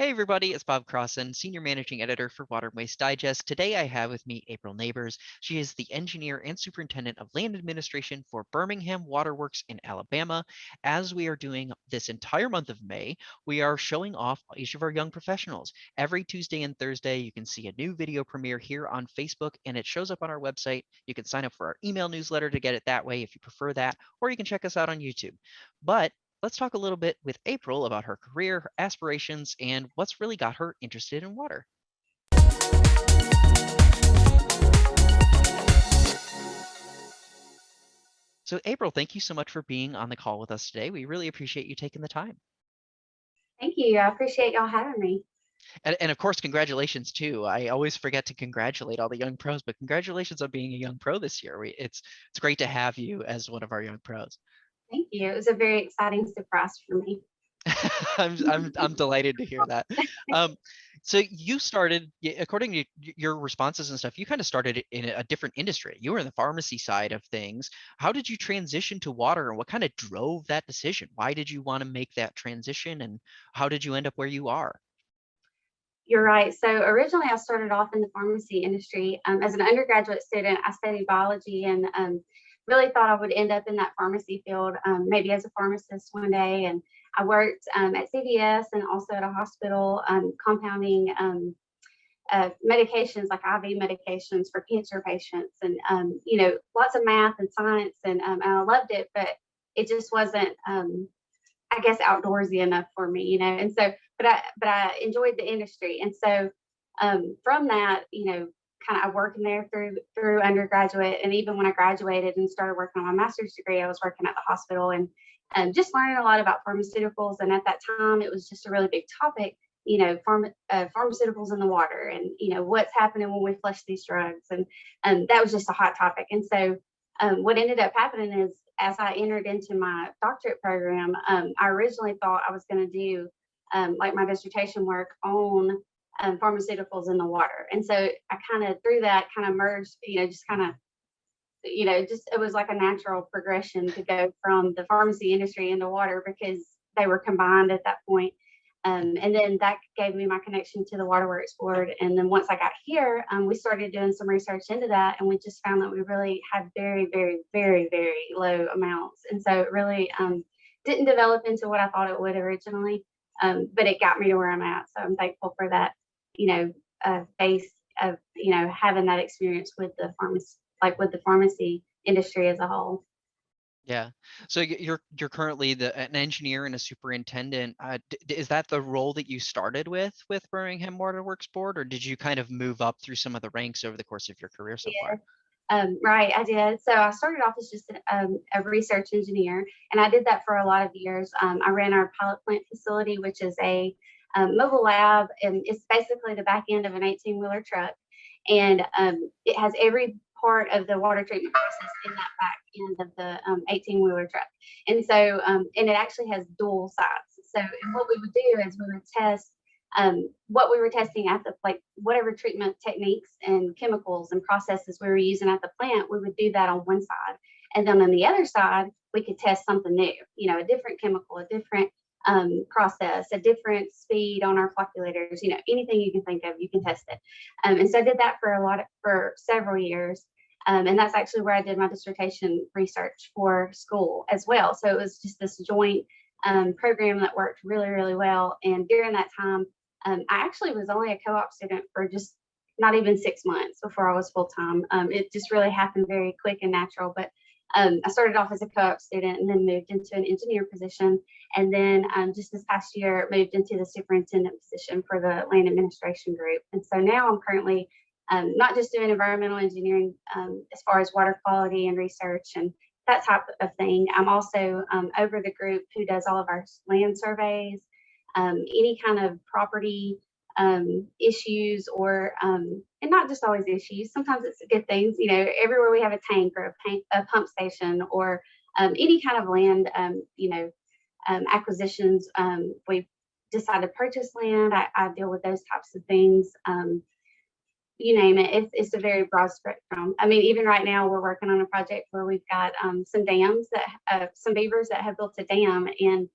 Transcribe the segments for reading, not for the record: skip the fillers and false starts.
Hey everybody, it's Bob Crossan, Senior Managing Editor for Water and Waste Digest. Today I have with me April Nabors. She is the Engineer and Superintendent of Land Administration for Birmingham Water Works in Alabama. As we are doing this entire month of May, we are showing off each of our young professionals. Every Tuesday and Thursday, you can see a new video premiere here on Facebook, and it shows up on our website. You can sign up for our email newsletter to get it that way if you prefer that, or you can check us out on YouTube. But let's talk a little bit with April about her career, her aspirations, and what's really got her interested in water. So April, thank you so much for being on the call with us today. We really appreciate you taking the time. Thank you. I appreciate y'all having me. And of course, congratulations too. I always forget to congratulate all the young pros, but congratulations on being a young pro this year. It's great to have you as one of our young pros. Thank you. It was a very exciting surprise for me. I'm delighted to hear that. So you started, according to your responses and stuff, you kind of started in a different industry. You were in the pharmacy side of things. How did you transition to water, and what kind of drove that decision? Why did you want to make that transition, and how did you end up where you are? You're right. So originally I started off in the pharmacy industry. As an undergraduate student, I studied biology and really thought I would end up in that pharmacy field, maybe as a pharmacist one day. And I worked at CVS and also at a hospital compounding medications like IV medications for cancer patients, and lots of math and science, and I loved it, but it just wasn't, I guess, outdoorsy enough for me, And so, but I enjoyed the industry, and so from that, kind of working there through undergraduate, and even when I graduated and started working on my master's degree, I was working at the hospital and just learning a lot about pharmaceuticals. And at that time, it was just a really big topic, pharmaceuticals in the water, and what's happening when we flush these drugs, and that was just a hot topic. And so what ended up happening is, as I entered into my doctorate program, I originally thought I was going to do like my dissertation work on pharmaceuticals in the water. And so I kind of, through that, kind of merged, just kind of, just it was like a natural progression to go from the pharmacy industry into water, because they were combined at that point. And then that gave me my connection to the Waterworks Board. And then once I got here, we started doing some research into that, and we just found that we really had very, very, very, very low amounts. And so it really didn't develop into what I thought it would originally, but it got me to where I'm at. So I'm thankful for that, base of, having that experience with the pharmacy industry as a whole. Yeah. So you're currently an engineer and a superintendent. Is that the role that you started with Birmingham Water Works Board, or did you kind of move up through some of the ranks over the course of your career so far? Right, I did. So I started off as just a research engineer, and I did that for a lot of years. I ran our pilot plant facility, which is a mobile lab, and it's basically the back end of an 18-wheeler truck, and it has every part of the water treatment process in that back end of the 18-wheeler truck. And so, and it actually has dual sides. So, and what we would do is we would test what we were testing at the, like, whatever treatment techniques and chemicals and processes we were using at the plant, we would do that on one side. And then on the other side, we could test something new, a different chemical, a different process, a different speed on our flocculators, anything you can think of, you can test it. And so I did that for several years. And that's actually where I did my dissertation research for school as well. So it was just this joint program that worked really, really well. And during that time, I actually was only a co-op student for just not even 6 months before I was full-time. It just really happened very quick and natural. But I started off as a co-op student and then moved into an engineer position. And then just this past year, moved into the superintendent position for the land administration group. And so now I'm currently not just doing environmental engineering as far as water quality and research and that type of thing. I'm also over the group who does all of our land surveys, any kind of property issues, or and not just always issues. Sometimes it's good things. Everywhere we have a tank or a pump station, or any kind of land, acquisitions. We decide to purchase land. I deal with those types of things. You name it. It's a very broad spectrum. I mean, even right now we're working on a project where we've got some dams some beavers that have built a dam, and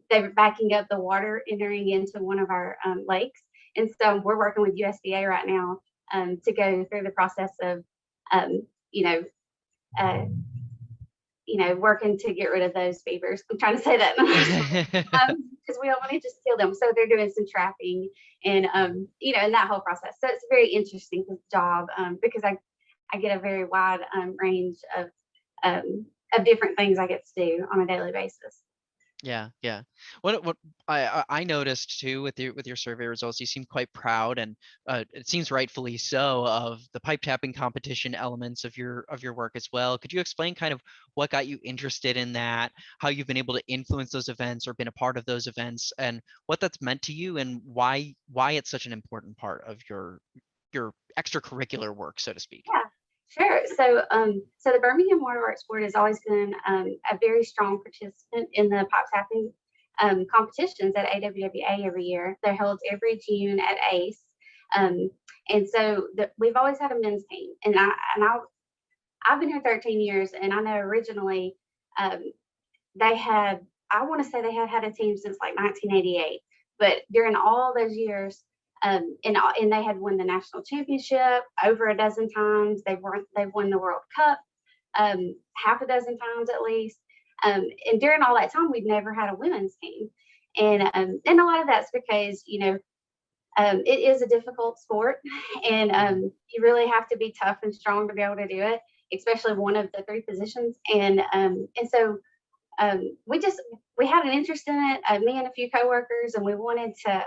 they were backing up the water entering into one of our lakes. And so we're working with USDA right now to go through the process of, um, you know, uh, working to get rid of those beavers. I'm trying to say that because we don't want to just kill them. So they're doing some trapping and, in that whole process. So it's a very interesting job because I get a very wide range of different things I get to do on a daily basis. Yeah, yeah. What I noticed too with your survey results, you seem quite proud, and it seems rightfully so, of the pipe tapping competition elements of your work as well. Could you explain kind of what got you interested in that, how you've been able to influence those events or been a part of those events, and what that's meant to you, and why it's such an important part of your extracurricular work, so to speak? Yeah, sure. So the Birmingham Water Board has always been a very strong participant in the pop tapping competitions at AWWA every year. They're held every June at ACE. Um, and so we've always had a men's team, and I've been here 13 years, and I know originally um, they had, I want to say they had had a team since like 1988, but during all those years, and they had won the national championship over a dozen times. They've won the World Cup half a dozen times at least. And during all that time, we've never had a women's team, and a lot of that's because it is a difficult sport, and you really have to be tough and strong to be able to do it, especially one of the three positions. And so we had an interest in it, me and a few coworkers, and we wanted to,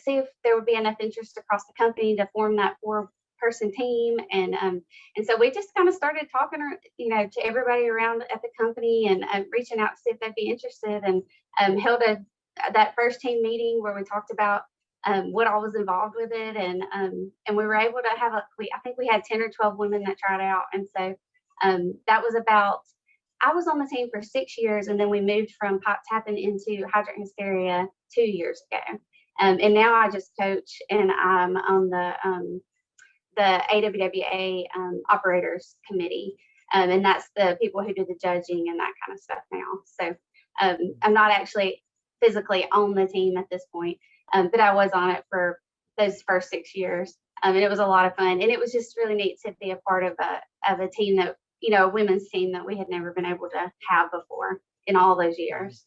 see if there would be enough interest across the company to form that four-person team. And so we just kind of started talking, to everybody around at the company and reaching out to see if they'd be interested, and held that first team meeting where we talked about what all was involved with it, and we were able to have I think we had 10 or 12 women that tried out, and so that was about. I was on the team for 6 years, and then we moved from pop tapping into Hydrant Hysteria 2 years ago. And now I just coach, and I'm on the AWWA operators committee, and that's the people who do the judging and that kind of stuff now. So I'm not actually physically on the team at this point, but I was on it for those first 6 years, and it was a lot of fun, and it was just really neat to be a part of a team that a women's team that we had never been able to have before in all those years.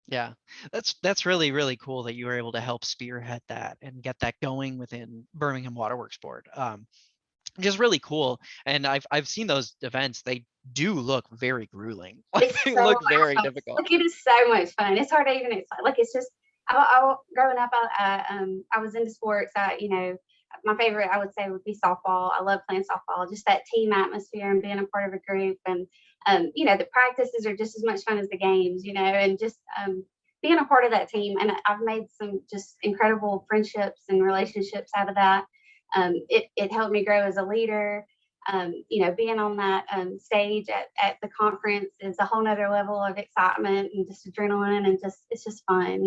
Yeah, that's really, really cool that you were able to help spearhead that and get that going within Birmingham Waterworks Board. Just really cool. And I've seen those events. They do look very grueling. Like It's they so look much very fun. difficult. Like, it is so much fun. It's hard to even explain. Like, it's just growing up. I was into sports. My favorite, I would say, would be softball. I love playing softball. Just that team atmosphere and being a part of a group, and the practices are just as much fun as the games. And just being a part of that team. And I've made some just incredible friendships and relationships out of that. It helped me grow as a leader. Being on that stage at the conference is a whole nother level of excitement and just adrenaline, and it's just fun.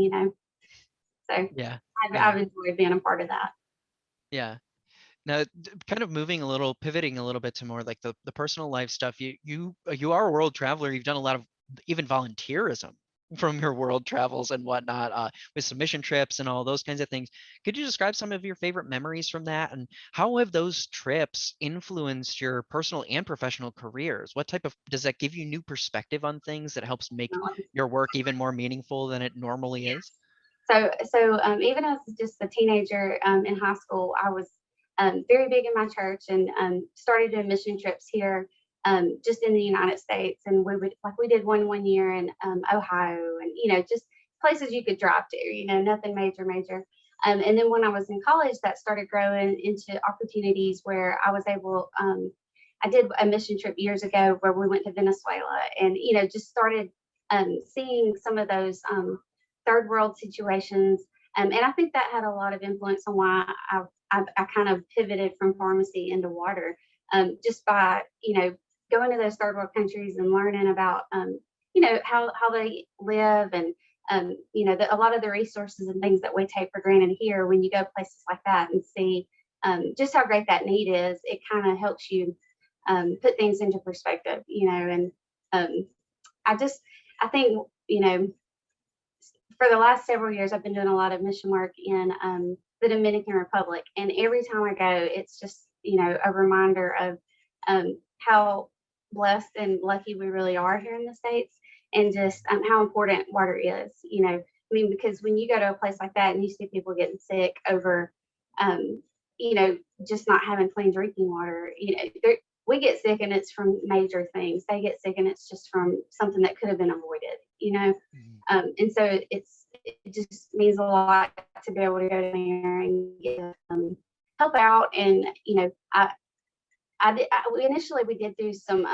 So Yeah. I've Yeah. enjoyed being a part of that. Yeah. Now, kind of pivoting a little bit to more like the personal life stuff. You are a world traveler. You've done a lot of even volunteerism from your world travels and whatnot, with submission trips and all those kinds of things. Could you describe some of your favorite memories from that, and how have those trips influenced your personal and professional careers? What type of does that give you new perspective on things that helps make your work even more meaningful than it normally is? So even as just a teenager in high school, I was very big in my church, and started doing mission trips here, just in the United States. And we did one year in Ohio, and just places you could drive to. Nothing major. And then when I was in college, that started growing into opportunities where I was able. I did a mission trip years ago where we went to Venezuela, and just started seeing some of those third world situations. And I think that had a lot of influence on why I kind of pivoted from pharmacy into water, just by, going to those third world countries and learning about, how they live, and, a lot of the resources and things that we take for granted here. When you go places like that and see just how great that need is, it kind of helps you put things into perspective, and um, I think, for the last several years, I've been doing a lot of mission work in the Dominican Republic, and every time I go, it's just a reminder of how blessed and lucky we really are here in the States, and just how important water is. I mean, because when you go to a place like that and you see people getting sick over, um, just not having clean drinking water, we get sick and it's from major things. They get sick and it's just from something that could have been avoided. Mhm. And so it just means a lot to be able to go down there and get help out. And initially we did do some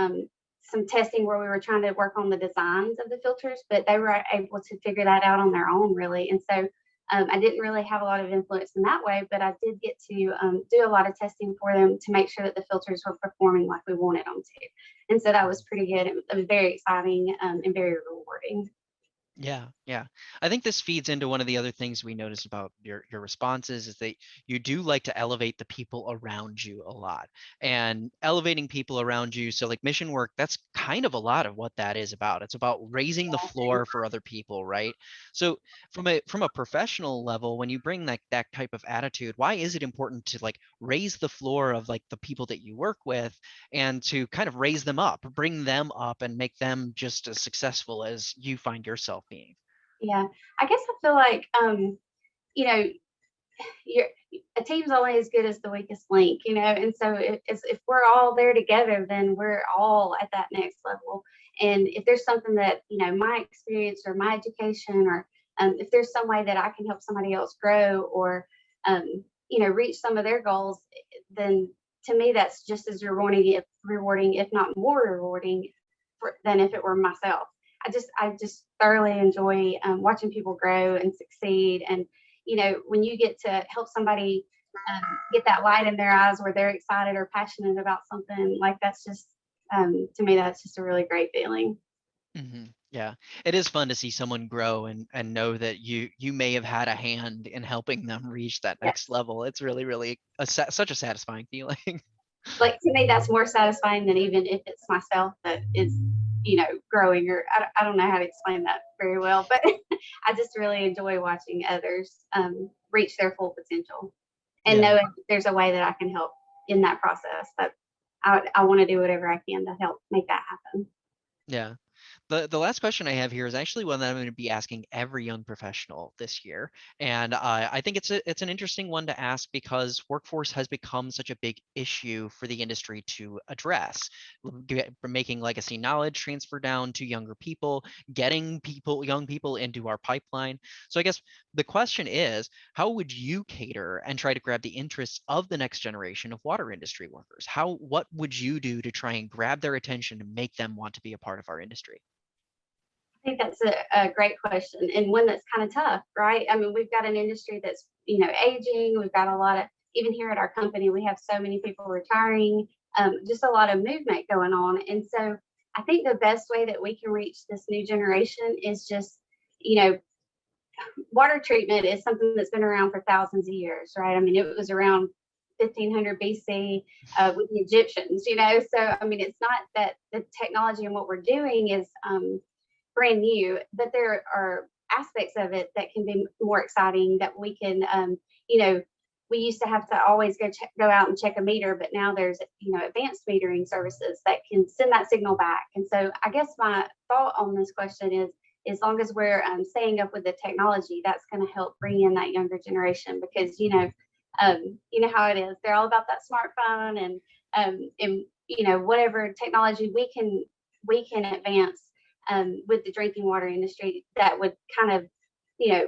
testing where we were trying to work on the designs of the filters, but they were able to figure that out on their own, really. And so I didn't really have a lot of influence in that way, but I did get to do a lot of testing for them to make sure that the filters were performing like we wanted them to. And so that was pretty good. It was very exciting and very rewarding. Yeah, yeah. I think this feeds into one of the other things we noticed about your responses is that you do like to elevate the people around you a lot. And elevating people around you, so like mission work, that's kind of a lot of what that is about. It's about raising the floor for other people, right? So from a professional level, when you bring that type of attitude, why is it important to like raise the floor of like the people that you work with and to kind of raise them up, bring them up and make them just as successful as you find yourself being? Yeah, I guess I feel like you know you're a team's only as good as the weakest link, and so if we're all there together, then we're all at that next level. And if there's something that my experience or my education, or if there's some way that I can help somebody else grow, or reach some of their goals, then to me that's just as rewarding, if not more rewarding, than if it were myself. I just thoroughly enjoy watching people grow and succeed. And when you get to help somebody um, get that light in their eyes where they're excited or passionate about something, like that's just to me that's just a really great feeling. Yeah, it is fun to see someone grow and know that you may have had a hand in helping them reach that next Yes. level. It's really, really such a satisfying feeling. Like to me, that's more satisfying than even if it's myself that is, growing. Or I don't know how to explain that very well, but I just really enjoy watching others reach their full potential, and Yeah. knowing there's a way that I can help in that process. But I want to do whatever I can to help make that happen. Yeah. The last question I have here is actually one that I'm going to be asking every young professional this year, and I think it's an interesting one to ask because workforce has become such a big issue for the industry to address, making legacy knowledge transfer down to younger people, getting young people into our pipeline. So I guess the question is, how would you cater and try to grab the interests of the next generation of water industry workers? What would you do to try and grab their attention and make them want to be a part of our industry? I think that's a great question, and one that's kind of tough, right? I mean, we've got an industry that's aging. We've got a lot of, even here at our company, we have so many people retiring, just a lot of movement going on. And so I think the best way that we can reach this new generation is just, you know, water treatment is something that's been around for thousands of years, right? I mean, it was around 1500 BC with the Egyptians, So, I mean, it's not that the technology and what we're doing is brand new, but there are aspects of it that can be more exciting that we can, we used to have to always go out and check a meter, but now there's, advanced metering services that can send that signal back. And so I guess my thought on this question is, as long as we're staying up with the technology, that's going to help bring in that younger generation because, you know how it is. They're all about that smartphone and whatever technology we can advance with the drinking water industry that would kind of, you know,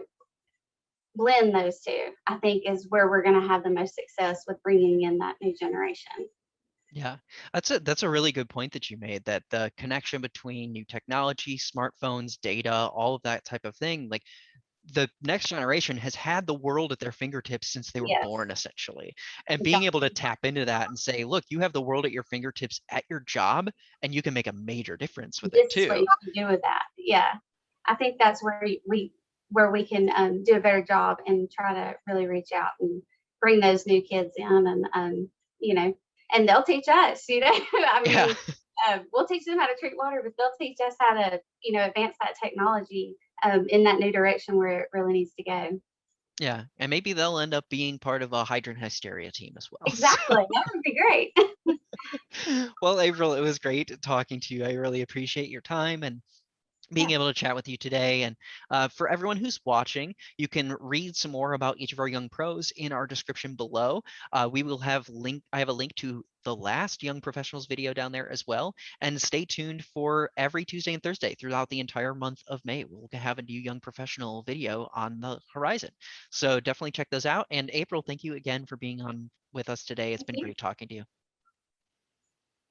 blend those two, I think is where we're going to have the most success with bringing in that new generation. Yeah, that's a really good point that you made, that the connection between new technology, smartphones, data, all of that type of thing, like the next generation has had the world at their fingertips since they were Yes, born, essentially. And being able to exactly. tap into that and say, look, you have the world at your fingertips at your job, and you can make a major difference with it This is what too. you can do with that. Yeah, I think that's where we can do a better job and try to really reach out and bring those new kids in, and you know, and they'll teach us. I Yeah. mean, we'll teach them how to treat water, but they'll teach us how to advance that technology in that new direction where it really needs to go. Yeah, and maybe they'll end up being part of a Hydrant Hysteria team as well. Exactly. That would be great. Well, April, it was great talking to you. I really appreciate your time and being Yeah. able to chat with you today. And for everyone who's watching, you can read some more about each of our young pros in our description below. We will have I have a link to the last Young Professionals video down there as well. And stay tuned for every Tuesday and Thursday throughout the entire month of May. We'll have a new Young Professional video on the horizon. So definitely check those out. And April, thank you again for being on with us today. It's Thank been you. great talking to you.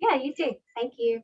Yeah, you too. Thank you.